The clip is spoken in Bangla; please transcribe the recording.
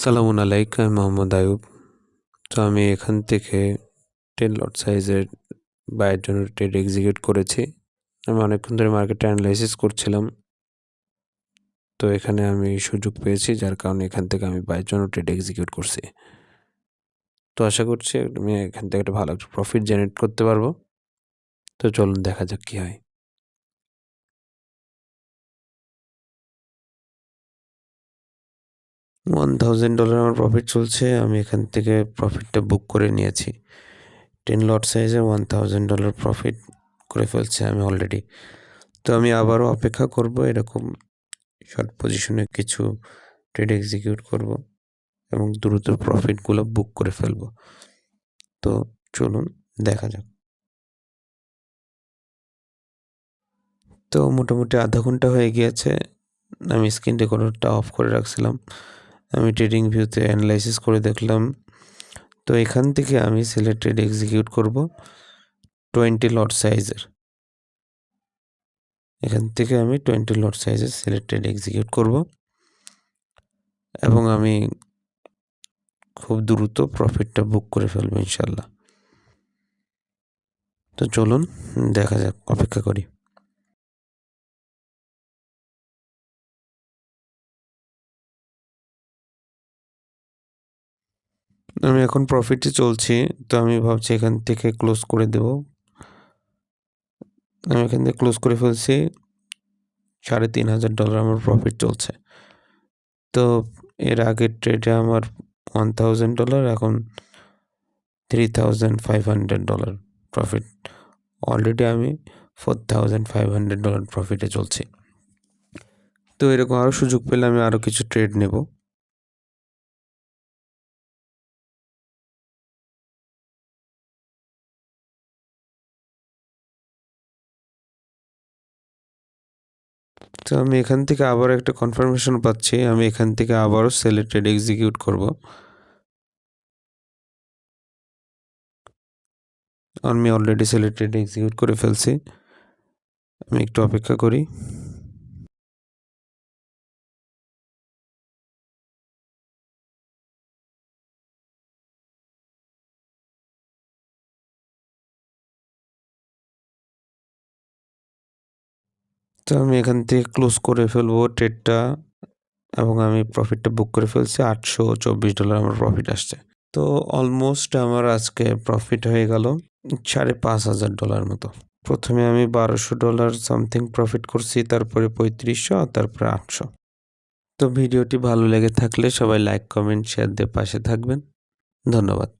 সালামুন আলাইকুম, আমি মোহাম্মদ আয়ুব। তো আমি এখান থেকে 10 লট সাইজের বাইয়ের জন্য ট্রেড এক্সিকিউট করেছি। আমি অনেকক্ষণ ধরে মার্কেট অ্যানালাইসিস করছিলাম। তো এখানে আমি সুযোগ পেয়েছি, যার কারণে এখান থেকে আমি বাইয়ের জন্য ট্রেড এক্সিকিউট করছি। তো আশা করছি আমি এখান থেকে একটা ভালো একটা প্রফিট জেনারেট করতে পারবো। তো চলুন দেখা যাক কি হয়। $1000 আমার প্রফিট চলছে। আমি এখান থেকে প্রফিটটা বুক করে নিয়েছি। 10 লট সাইজে $1000 প্রফিট করে ফেলছি আমি অলরেডি। তো আমি আবারও অপেক্ষা করব, এরকম শর্ট পজিশনে কিছু ট্রেড এক্সিকিউট করব এবং দ্রুত প্রফিটগুলো বুক করে ফেলব। তো চলুন দেখা যাক। তো মোটামুটি আধা ঘন্টা হয়ে গিয়েছে। আমি স্ক্রিন রেকর্ডারটা অফ করে রাখছিলাম। আমি ট্রেডিং ভিউতে অ্যানালাইসিস করে দেখলাম। তো এখান থেকে আমি সিলেক্ট ট্রেড এক্সিকিউট করব 20 লট সাইজের। এখান থেকে আমি 20 লট সাইজের সিলেক্ট ট্রেড এক্সিকিউট করব এবং আমি খুব দ্রুত প্রফিটটা বুক করে ফেলবো ইনশাল্লাহ। তো চলুন দেখা যাক, অপেক্ষা করি। আমি এখন প্রফিটে চলছি। তো আমি ভাবছি এখান থেকে ক্লোজ করে দেব। আমি এখান থেকে ক্লোজ করে ফেলছি। $3500 আমার প্রফিট চলছে। তো এর আগের ট্রেডে আমার $1000, এখন $3500 প্রফিট। অলরেডি আমি $4500 প্রফিটে চলছি। তো এরকম আরও সুযোগ পেলে আমি আরও কিছু ট্রেড নেব। তো আমি এখান থেকে আবার একটা কনফার্মেশন পাচ্ছি, আমি এখান থেকে আবারও সেলে ট্রেড এক্সিকিউট করব। আমি অলরেডি সেলে ট্রেড এক্সিকিউট করে ফেলছি। আমি একটু অপেক্ষা করি। তো আমি এখান থেকে ক্লোজ করে ফেলবো ট্রেডটা এবং আমি প্রফিটটা বুক করে ফেলছি। $824 আমার প্রফিট আসছে। তো অলমোস্ট আমার আজকে প্রফিট হয়ে গেল $5500 মতো। প্রথমে আমি $1200 সামথিং প্রফিট করছি, তারপরে 3500, তারপরে 800। তো ভিডিওটি ভালো লেগে থাকলে সবাই লাইক, কমেন্ট, শেয়ার দিয়ে পাশে থাকবেন। ধন্যবাদ।